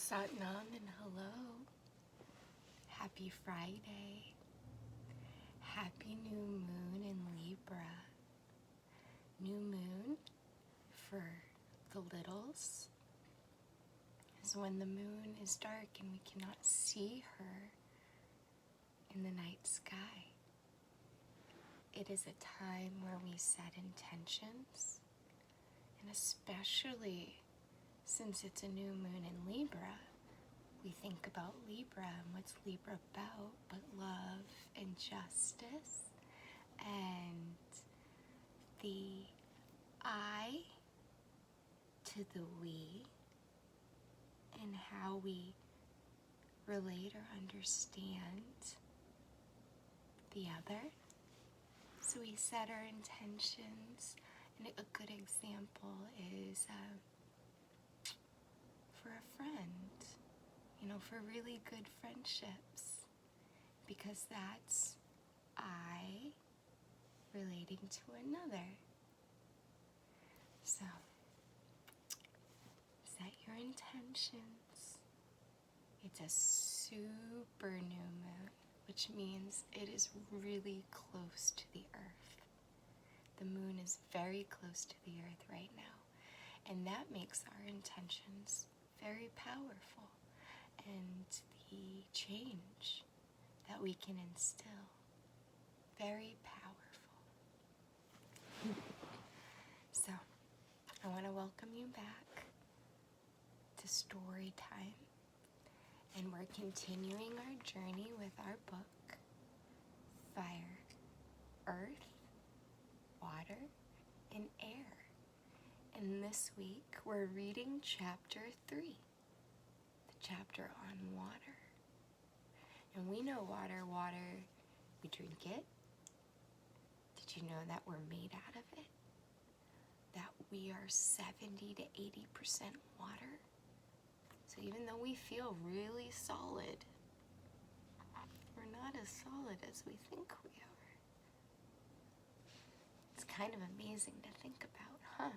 Satnam and hello. Happy Friday. Happy new moon in Libra. New moon for the littles is when the moon is dark and we cannot see her in the night sky. It is a time where we set intentions, and especially since it's a new moon in Libra, we think about Libra and what's Libra about but love and justice and the I to the we and how we relate or understand the other. So we set our intentions, and a good example is for a friend, for really good friendships, because that's I relating to another. So set your intentions. It's a super new moon, which means it is really close to the earth. The moon is very close to the earth right now, and that makes our intentions very powerful, and the change that we can instill very powerful. So I want to welcome you back to story time, and we're continuing our journey with our book, Fire, Earth, Water, and Air. And this week we're reading chapter 3, the chapter on water. And we know water, we drink it. Did you know that we're made out of it? That we are 70 to 80% water? So even though we feel really solid, we're not as solid as we think we are. It's kind of amazing to think about, huh?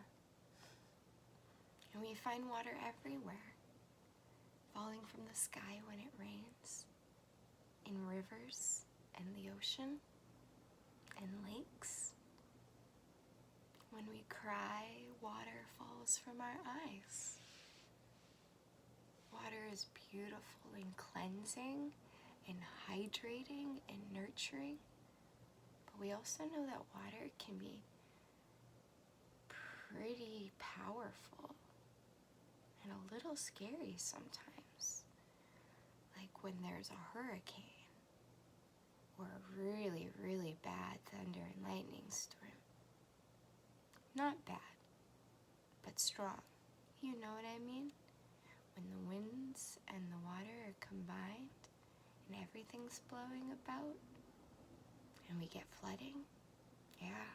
And we find water everywhere, falling from the sky when it rains, in rivers and the ocean and lakes. When we cry, water falls from our eyes. Water is beautiful and cleansing and hydrating and nurturing, but we also know that water can be pretty powerful and a little scary sometimes, like when there's a hurricane or a really, really bad thunder and lightning storm. Not bad, but strong. You know what I mean? When the winds and the water are combined and everything's blowing about and we get flooding, yeah,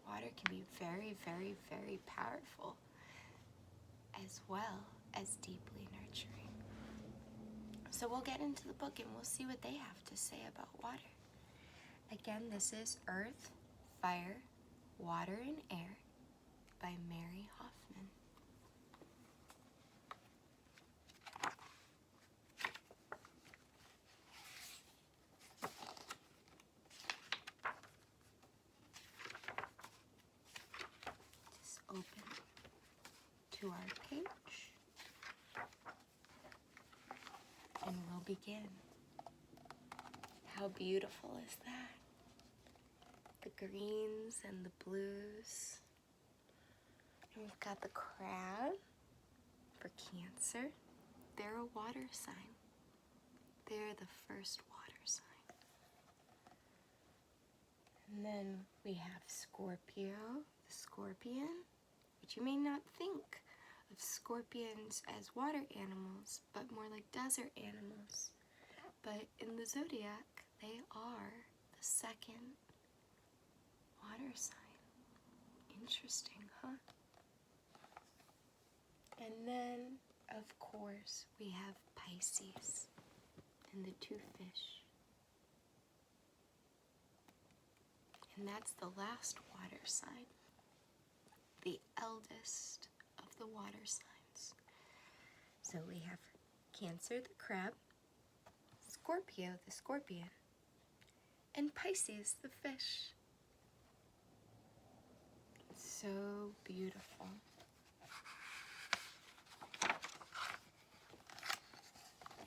water can be very, very, very powerful as well as deeply nurturing. So we'll get into the book and we'll see what they have to say about water. Again, this is Earth, Fire, Water, and Air by Mary Hoffman. Just open to our page and we'll begin. How beautiful is that? The greens and the blues. And we've got the crab for Cancer. They're a water sign. They're the first water sign. And then we have Scorpio, the scorpion, which you may not think of scorpions as water animals, but more like desert animals. But in the zodiac, they are the second water sign. Interesting, huh? And then, of course, we have Pisces and the two fish. And that's the last water sign, the eldest of the water signs. So we have Cancer the crab, Scorpio the scorpion, and Pisces the fish. So beautiful.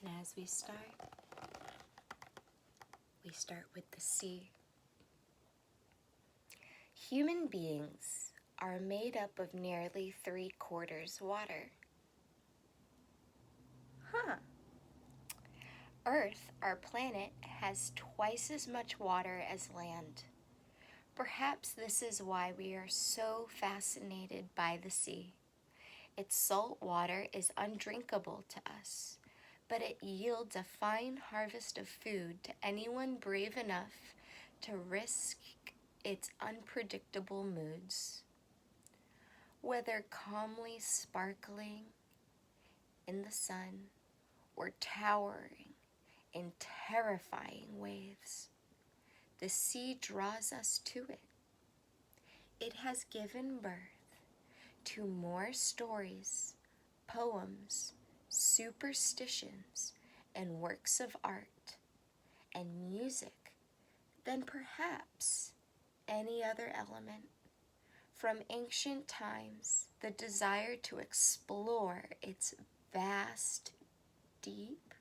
And as we start with the sea. Human beings are made up of nearly 3/4 water. Earth, our planet, has twice as much water as land. Perhaps this is why we are so fascinated by the sea. Its salt water is undrinkable to us, but it yields a fine harvest of food to anyone brave enough to risk its unpredictable moods. Whether calmly sparkling in the sun or towering in terrifying waves, the sea draws us to it. It has given birth to more stories, poems, superstitions, and works of art and music than perhaps any other element. From ancient times, the desire to explore its vast deep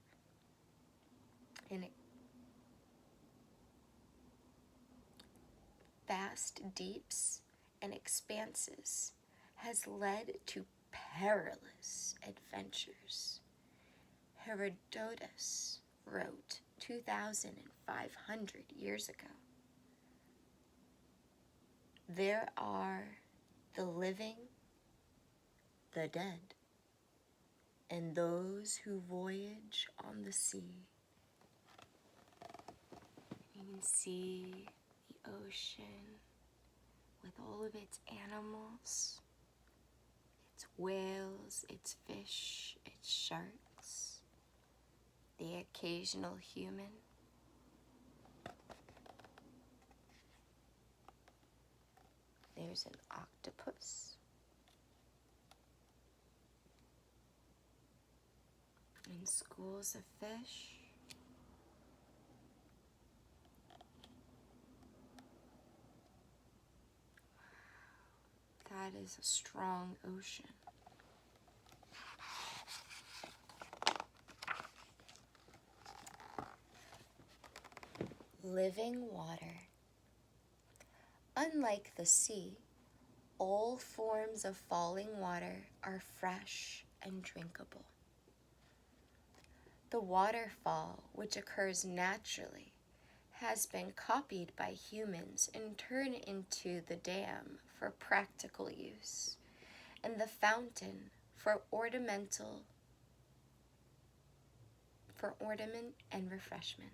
and vast deeps and expanses has led to perilous adventures. Herodotus wrote 2,500 years ago. There are the living, the dead, and those who voyage on the sea. You can see the ocean with all of its animals, its whales, its fish, its sharks, the occasional human. There's an octopus. And schools of fish. That is a strong ocean. Living water. Unlike the sea, all forms of falling water are fresh and drinkable. The waterfall, which occurs naturally, has been copied by humans and turned into the dam for practical use, and the fountain for ornament and refreshment.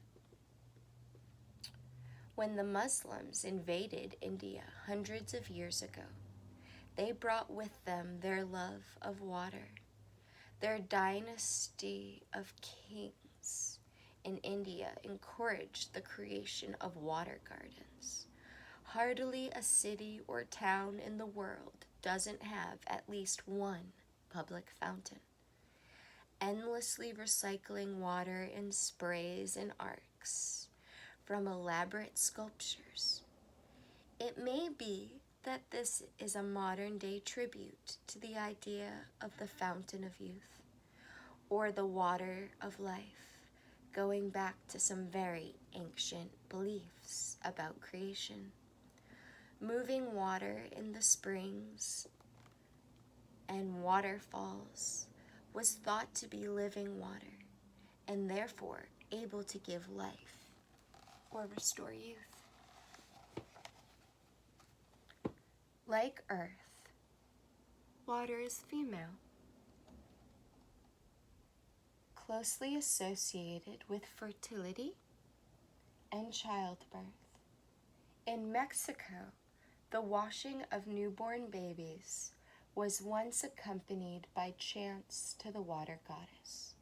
When the Muslims invaded India hundreds of years ago, they brought with them their love of water. Their dynasty of kings in India encouraged the creation of water gardens. Hardly a city or town in the world doesn't have at least one public fountain. Endlessly recycling water in sprays and arcs from elaborate sculptures. It may be that this is a modern-day tribute to the idea of the fountain of youth, or the water of life, going back to some very ancient beliefs about creation. Moving water in the springs and waterfalls was thought to be living water, and therefore able to give life or restore youth. Like Earth, water is female, closely associated with fertility and childbirth. In Mexico, the washing of newborn babies was once accompanied by chants to the water goddess,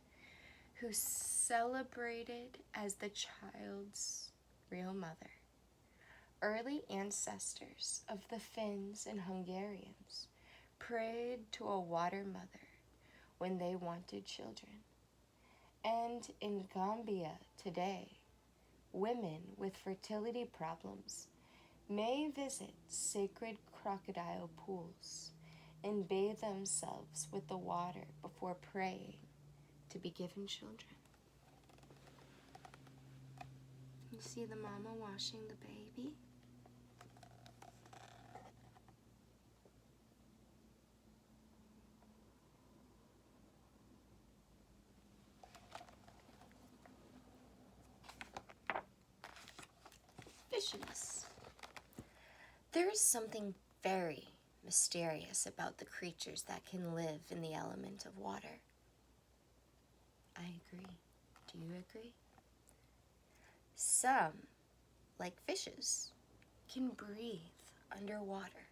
who celebrated as the child's real mother. Early ancestors of the Finns and Hungarians prayed to a water mother when they wanted children, And in Gambia today, women with fertility problems may visit sacred crocodile pools and bathe themselves with the water before praying to be given children. You see the mama washing the baby? Fishes. There is something very mysterious about the creatures that can live in the element of water. I agree. Do you agree? Some, like fishes, can breathe underwater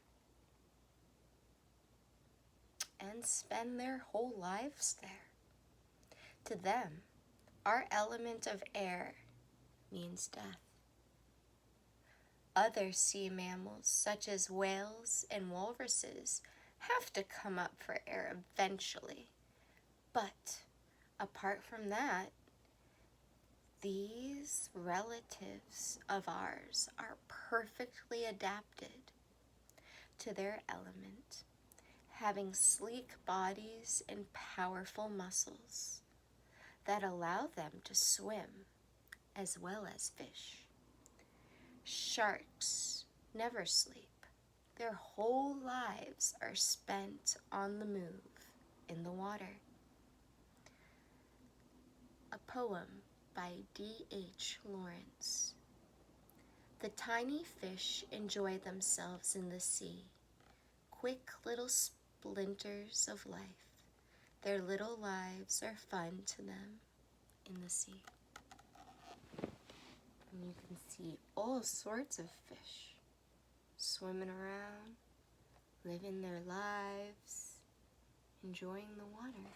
and spend their whole lives there. To them, our element of air means death. Other sea mammals, such as whales and walruses, have to come up for air eventually. But apart from that, these relatives of ours are perfectly adapted to their element, having sleek bodies and powerful muscles that allow them to swim as well as fish. Sharks never sleep. Their whole lives are spent on the move in the water. A poem by D.H. Lawrence. The tiny fish enjoy themselves in the sea, quick little splinters of life. Their little lives are fun to them in the sea. And you can see all sorts of fish swimming around, living their lives, enjoying the water.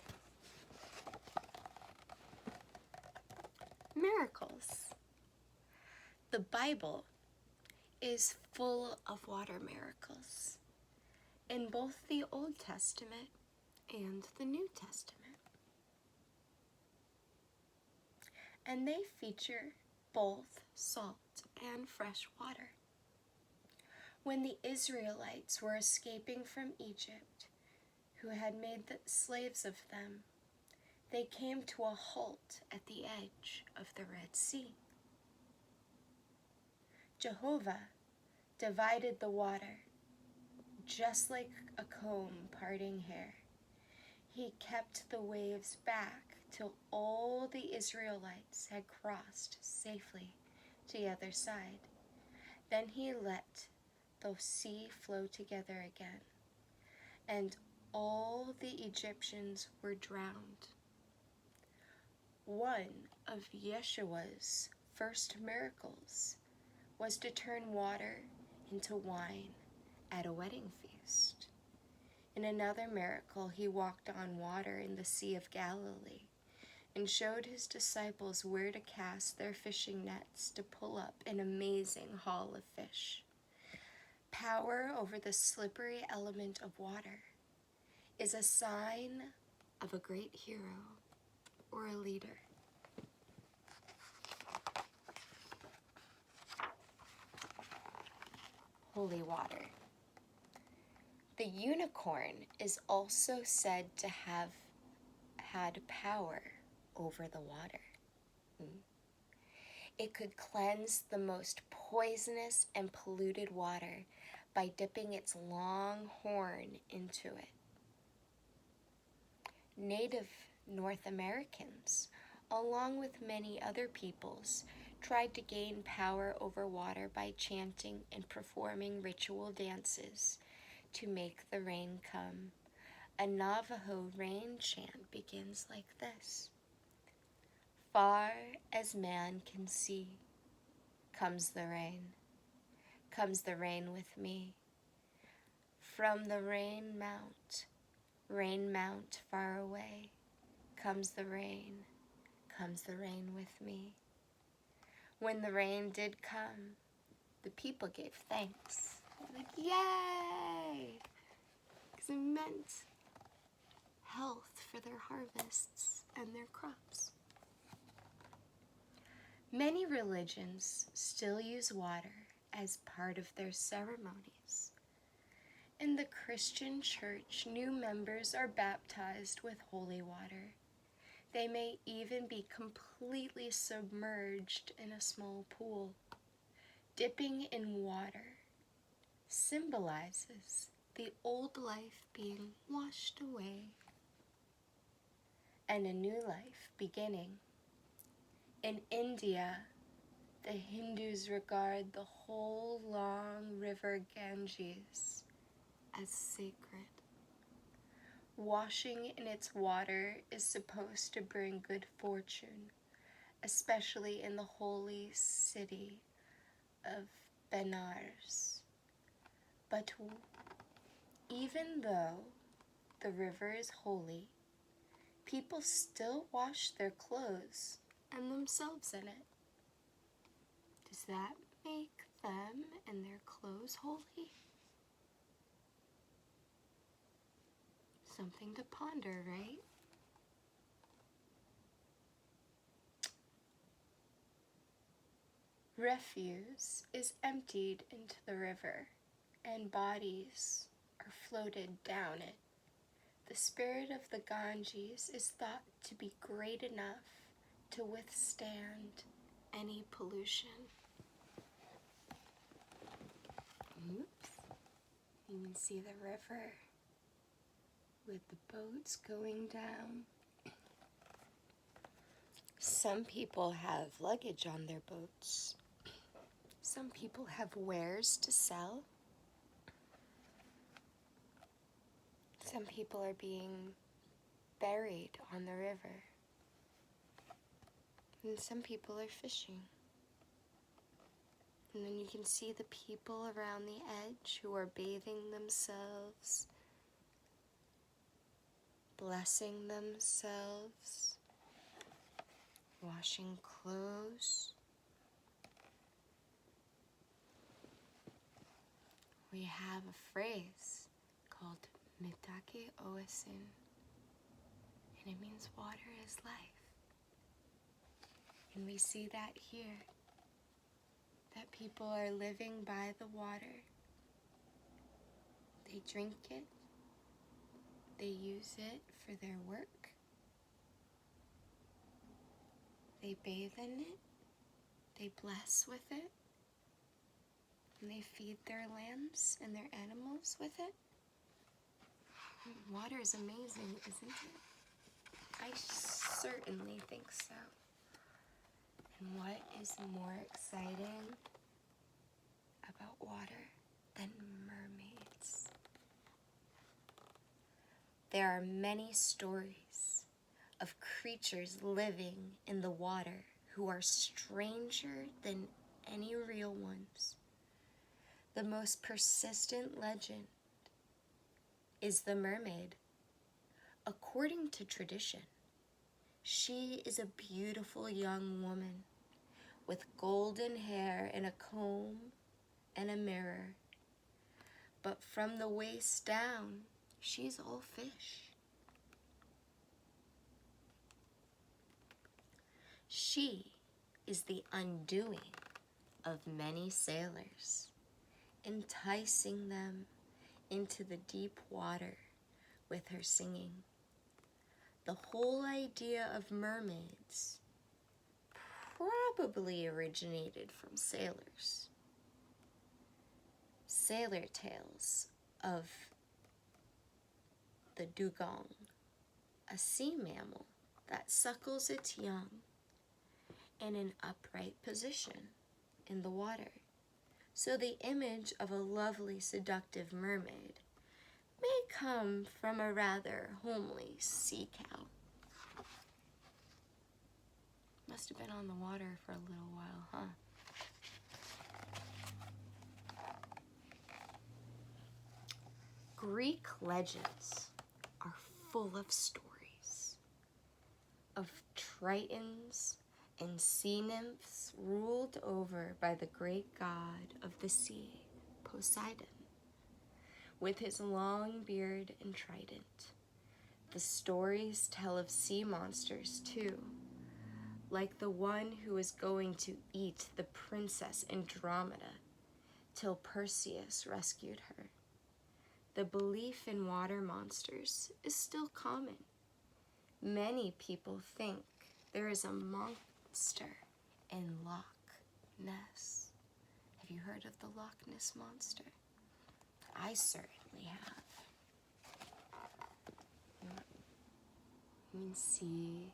Miracles. The Bible is full of water miracles in both the Old Testament and the New Testament. And they feature both salt and fresh water. When the Israelites were escaping from Egypt, who had made the slaves of them, they came to a halt at the edge of the Red Sea. Jehovah divided the water, just like a comb parting hair. He kept the waves back till all the Israelites had crossed safely to the other side. Then he let the sea flow together again, and all the Egyptians were drowned. One of Yeshua's first miracles was to turn water into wine at a wedding feast. In another miracle, he walked on water in the Sea of Galilee and showed his disciples where to cast their fishing nets to pull up an amazing haul of fish. Power over the slippery element of water is a sign of a great hero or a leader. Holy water. The unicorn is also said to have had power over the water. It could cleanse the most poisonous and polluted water by dipping its long horn into it. Native North Americans, along with many other peoples, tried to gain power over water by chanting and performing ritual dances to make the rain come. A Navajo rain chant begins like this. Far as man can see, comes the rain with me. From the rain mount far away, comes the rain with me. When the rain did come, the people gave thanks. Like, yay! Because it meant health for their harvests and their crops. Many religions still use water as part of their ceremonies. In the Christian Church, new members are baptized with holy water. They may even be completely submerged in a small pool. Dipping in water symbolizes the old life being washed away and a new life beginning. In India, the Hindus regard the whole long river Ganges as sacred. Washing in its water is supposed to bring good fortune, especially in the holy city of Benares. But even though the river is holy, people still wash their clothes and themselves in it. Does that make them and their clothes holy? Something to ponder, right? Refuse is emptied into the river, and bodies are floated down it. The spirit of the Ganges is thought to be great enough to withstand any pollution. Oops. You can see the river with the boats going down. Some people have luggage on their boats. Some people have wares to sell. Some people are being buried on the river. And some people are fishing. And then you can see the people around the edge who are bathing themselves, blessing themselves, washing clothes. We have a phrase called Mitake Oasin, and it means water is life. And we see that here, that people are living by the water. They drink it, they use it for their work, they bathe in it, they bless with it, and they feed their lambs and their animals with it. Water is amazing, isn't it? I certainly think so. And what is more exciting about water than mermaids? There are many stories of creatures living in the water who are stranger than any real ones. The most persistent legend is the mermaid. According to tradition, she is a beautiful young woman with golden hair and a comb and a mirror. But from the waist down, she's all fish. She is the undoing of many sailors, enticing them into the deep water with her singing. The whole idea of mermaids probably originated from sailors. Sailor tales of the dugong, a sea mammal that suckles its young in an upright position in the water. So the image of a lovely, seductive mermaid may come from a rather homely sea cow. Must have been on the water for a little while, huh? Greek legends are full of stories of tritons and sea nymphs ruled over by the great god of the sea, Poseidon, with his long beard and trident. The stories tell of sea monsters too, like the one who was going to eat the princess Andromeda till Perseus rescued her. The belief in water monsters is still common. Many people think there is a monster in Loch Ness. Have you heard of the Loch Ness monster? I certainly have. You can see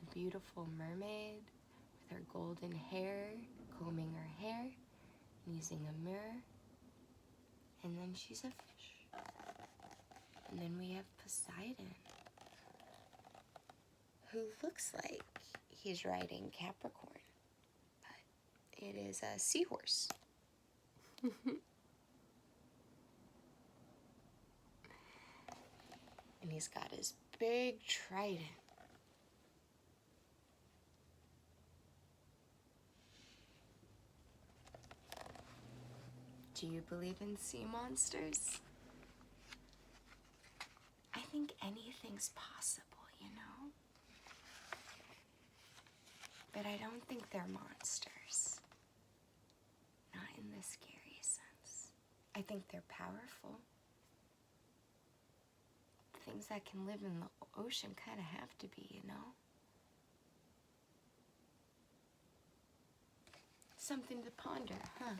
a beautiful mermaid with her golden hair, combing her hair, using a mirror. And then she's a fish. And then we have Poseidon, who looks like he's riding Capricorn, but it is a seahorse. And he's got his big trident. Do you believe in sea monsters? I think anything's possible, you know? But I don't think they're monsters. Not in the scary sense. I think they're powerful. Things that can live in the ocean kind of have to be, you know? Something to ponder, huh?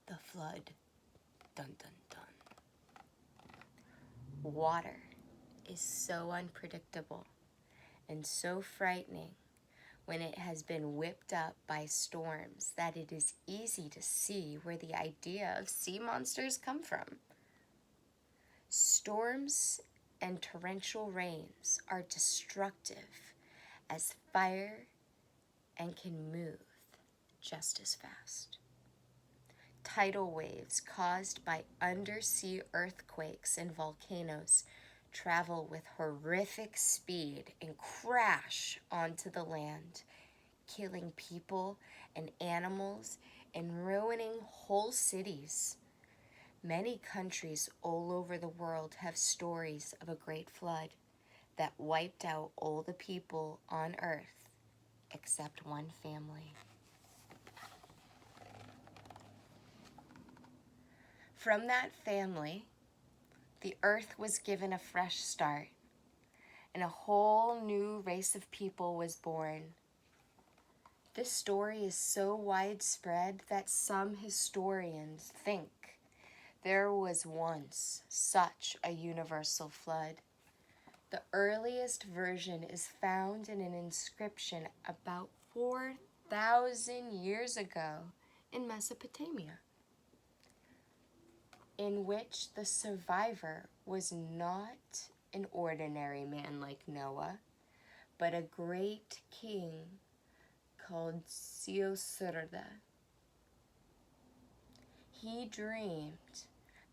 The flood. Dun dun dun. Water is so unpredictable and so frightening when it has been whipped up by storms that it is easy to see where the idea of sea monsters come from. Storms and torrential rains are destructive as fire and can move just as fast. Tidal waves caused by undersea earthquakes and volcanoes travel with horrific speed and crash onto the land, killing people and animals and ruining whole cities. Many countries all over the world have stories of a great flood that wiped out all the people on earth except one family. From that family, the earth was given a fresh start, and a whole new race of people was born. This story is so widespread that some historians think there was once such a universal flood. The earliest version is found in an inscription about 4,000 years ago in Mesopotamia, in which the survivor was not an ordinary man like Noah, but a great king called Siosirda. He dreamed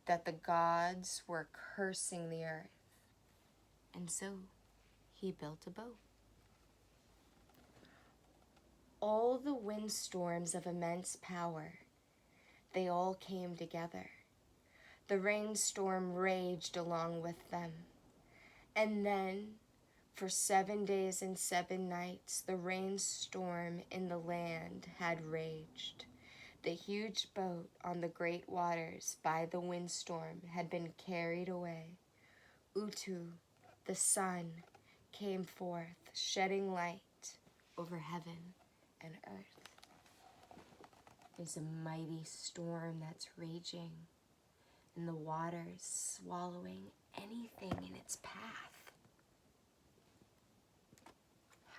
that the gods were cursing the earth, and so he built a boat. All the windstorms of immense power, they all came together. The rainstorm raged along with them. And then, for 7 days and 7 nights, the rainstorm in the land had raged. The huge boat on the great waters by the windstorm had been carried away. Utu, the sun, came forth, shedding light over heaven and earth. There's a mighty storm that's raging, and the waters swallowing anything in its path.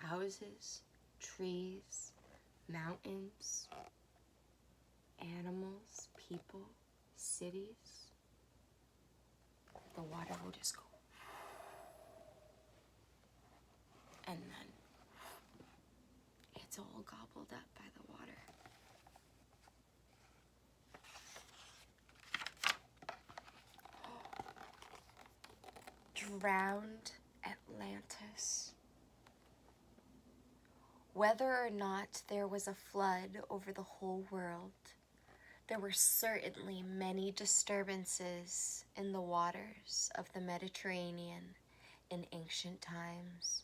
Houses, trees, mountains, animals, people, cities. The water will just go. And then it's all gobbled up by the water. Drowned Atlantis. Whether or not there was a flood over the whole world, there were certainly many disturbances in the waters of the Mediterranean in ancient times.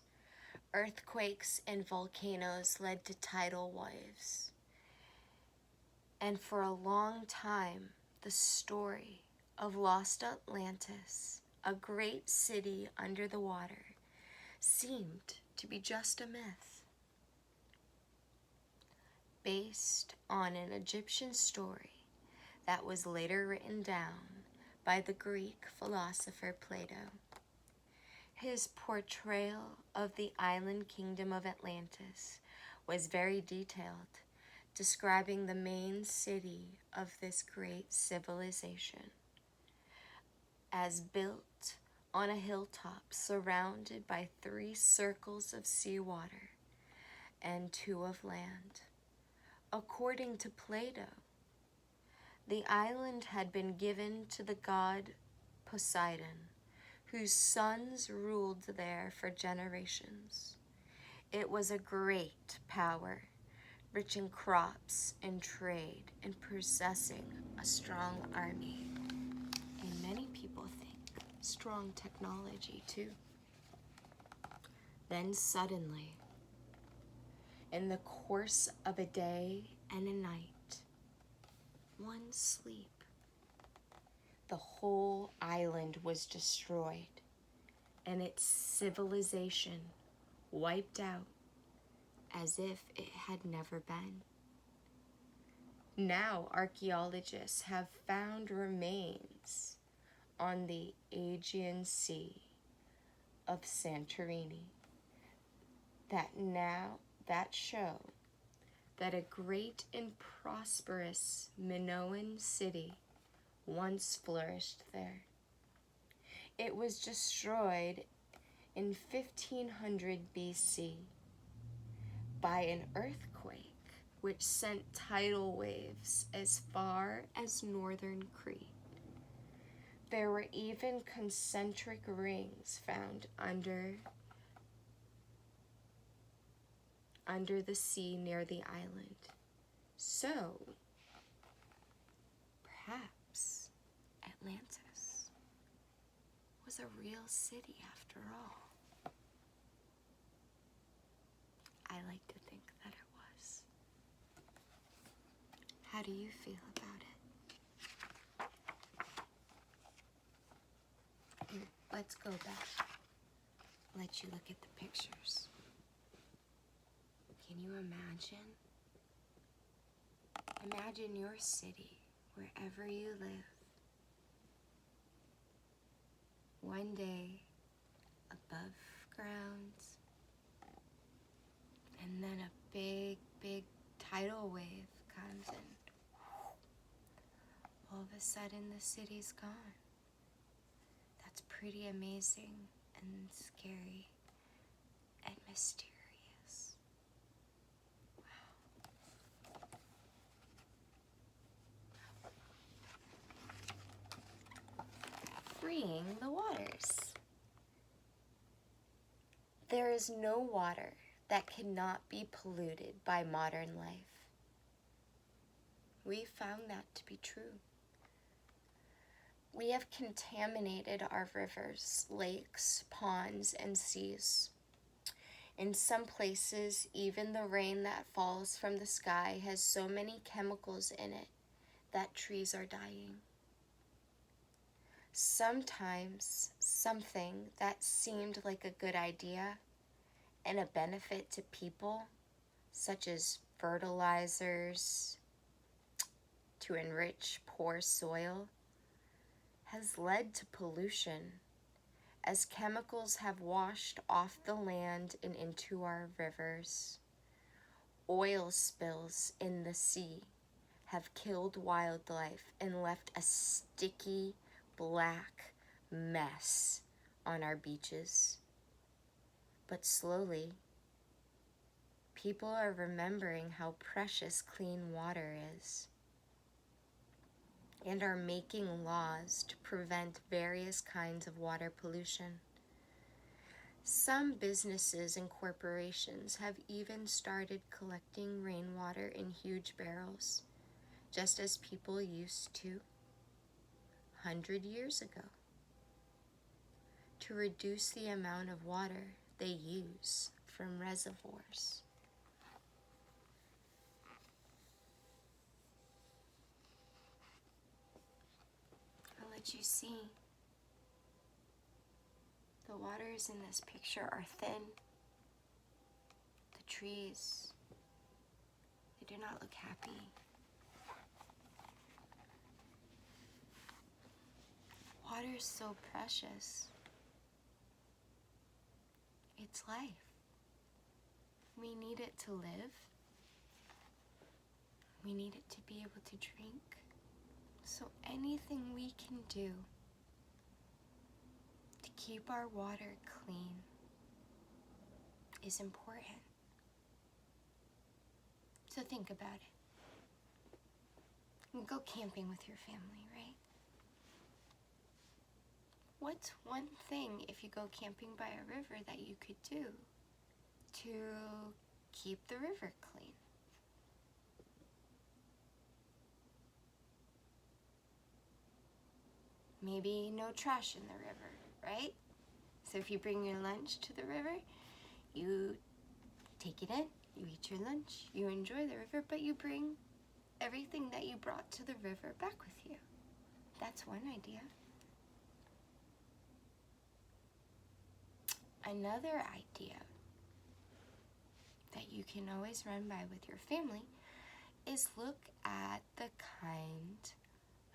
Earthquakes and volcanoes led to tidal waves. And for a long time, the story of lost Atlantis, a great city under the water, seemed to be just a myth, based on an Egyptian story that was later written down by the Greek philosopher Plato. His portrayal of the island kingdom of Atlantis was very detailed, describing the main city of this great civilization as built on a hilltop surrounded by 3 circles of seawater and 2 of land. According to Plato, the island had been given to the god Poseidon, whose sons ruled there for generations. It was a great power, rich in crops and trade and possessing a strong army. And many people think strong technology too. Then suddenly, in the course of a day and a night, one sleep, the whole island was destroyed and its civilization wiped out as if it had never been. Now archaeologists have found remains on the Aegean Sea of Santorini that show that a great and prosperous Minoan city once flourished there. It was destroyed in 1500 BC by an earthquake which sent tidal waves as far as northern Crete. There were even concentric rings found under the sea near the island. So, perhaps Atlantis was a real city after all. I like to think that it was. How do you feel about it? Let's go back. Let you look at the pictures. Can you imagine? Imagine your city, wherever you live. One day, above ground, and then a big, big tidal wave comes and all of a sudden the city's gone. That's pretty amazing and scary and mysterious. Freeing the waters. There is no water that cannot be polluted by modern life. We found that to be true. We have contaminated our rivers, lakes, ponds, and seas. In some places, even the rain that falls from the sky has so many chemicals in it that trees are dying. Sometimes something that seemed like a good idea and a benefit to people, such as fertilizers to enrich poor soil, has led to pollution as chemicals have washed off the land and into our rivers. Oil spills in the sea have killed wildlife and left a sticky black mess on our beaches. But slowly, people are remembering how precious clean water is and are making laws to prevent various kinds of water pollution. Some businesses and corporations have even started collecting rainwater in huge barrels, just as people used to 100 years ago, to reduce the amount of water they use from reservoirs. I'll let you see. The waters in this picture are thin. The trees, they do not look happy. Water is so precious. It's life. We need it to live. We need it to be able to drink. So anything we can do to keep our water clean is important. So think about it. You go camping with your family, right? What's one thing, if you go camping by a river, that you could do to keep the river clean? Maybe no trash in the river, right? So if you bring your lunch to the river, you take it in, you eat your lunch, you enjoy the river, but you bring everything that you brought to the river back with you. That's one idea. Another idea that you can always run by with your family is look at the kind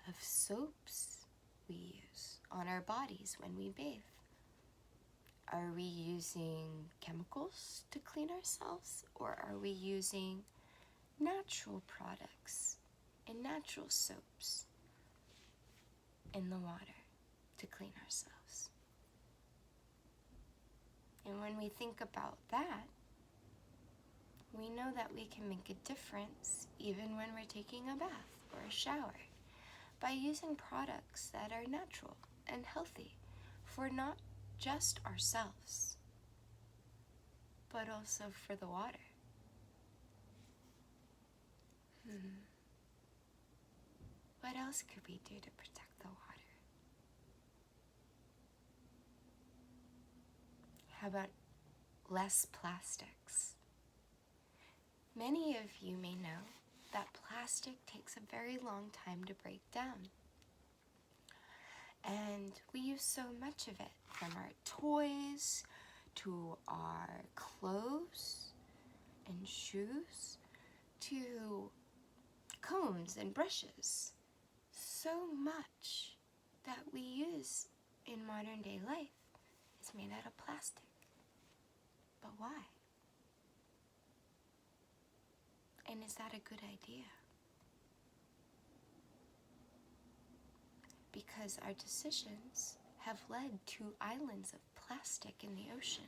of soaps we use on our bodies when we bathe. Are we using chemicals to clean ourselves, or are we using natural products and natural soaps in the water to clean ourselves? And when we think about that, we know that we can make a difference even when we're taking a bath or a shower by using products that are natural and healthy for not just ourselves, but also for the water. What else could we do to protect the water? How about less plastics? Many of you may know that plastic takes a very long time to break down. And we use so much of it, from our toys to our clothes and shoes to combs and brushes. So much that we use in modern day life is made out of plastic. But why? And is that a good idea? Because our decisions have led to islands of plastic in the ocean.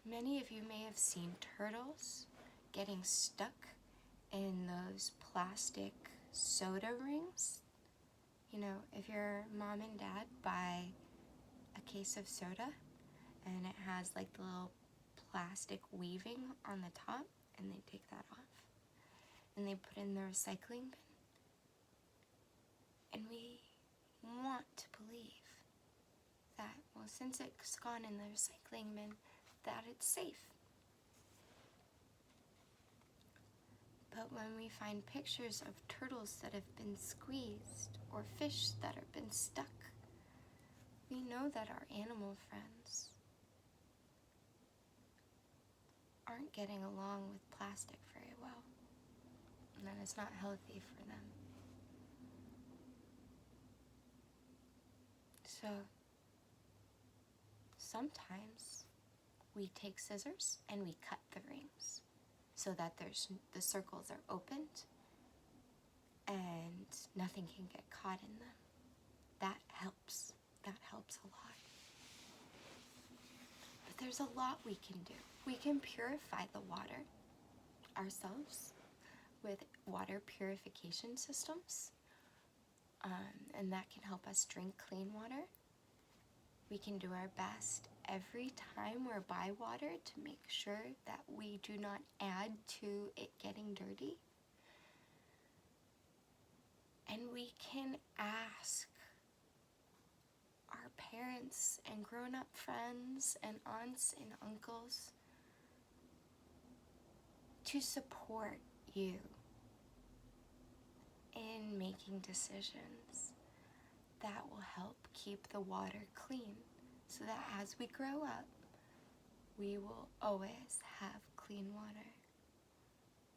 Many of you may have seen turtles getting stuck in those plastic soda rings. You know, if your mom and dad buy a case of soda and it has like the little plastic weaving on the top, and they take that off and they put in the recycling bin, and we want to believe that, well, since it's gone in the recycling bin, that it's safe. But when we find pictures of turtles that have been squeezed or fish that have been stuck, we know that our animal friends aren't getting along with plastic very well, and that it's not healthy for them. So sometimes we take scissors and we cut the rings so that the circles are opened and nothing can get caught in them. That helps. That helps a lot. But there's a lot we can do. We can purify the water ourselves with water purification systems, and that can help us drink clean water. We can do our best every time we're by water to make sure that we do not add to it getting dirty. And we can ask our parents and grown-up friends and aunts and uncles to support you in making decisions that will help keep the water clean, so that as we grow up, we will always have clean water,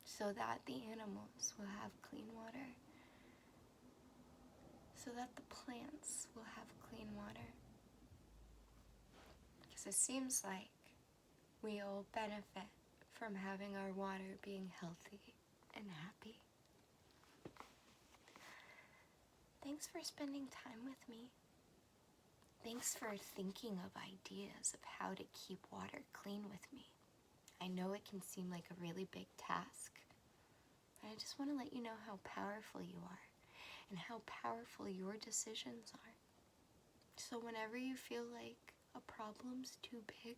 so that the animals will have clean water, so that the plants will have clean water. Because it seems like we all benefit from having our water being healthy and happy. Thanks for spending time with me. Thanks for thinking of ideas of how to keep water clean with me. I know it can seem like a really big task, but I just want to let you know how powerful you are and how powerful your decisions are. So whenever you feel like a problem's too big,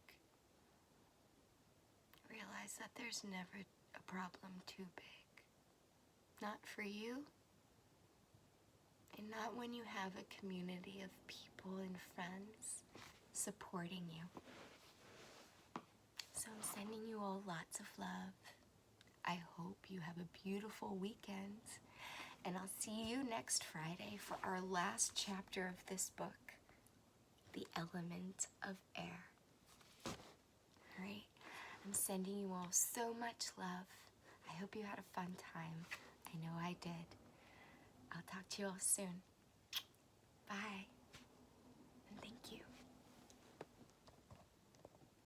realize that there's never a problem too big. Not for you, and not when you have a community of people and friends supporting you. So I'm sending you all lots of love. I hope you have a beautiful weekend, and I'll see you next Friday for our last chapter of this book, The Element of Air. All right, I'm sending you all so much love. I hope you had a fun time. I know I did. I'll talk to you all soon. Bye, and thank you.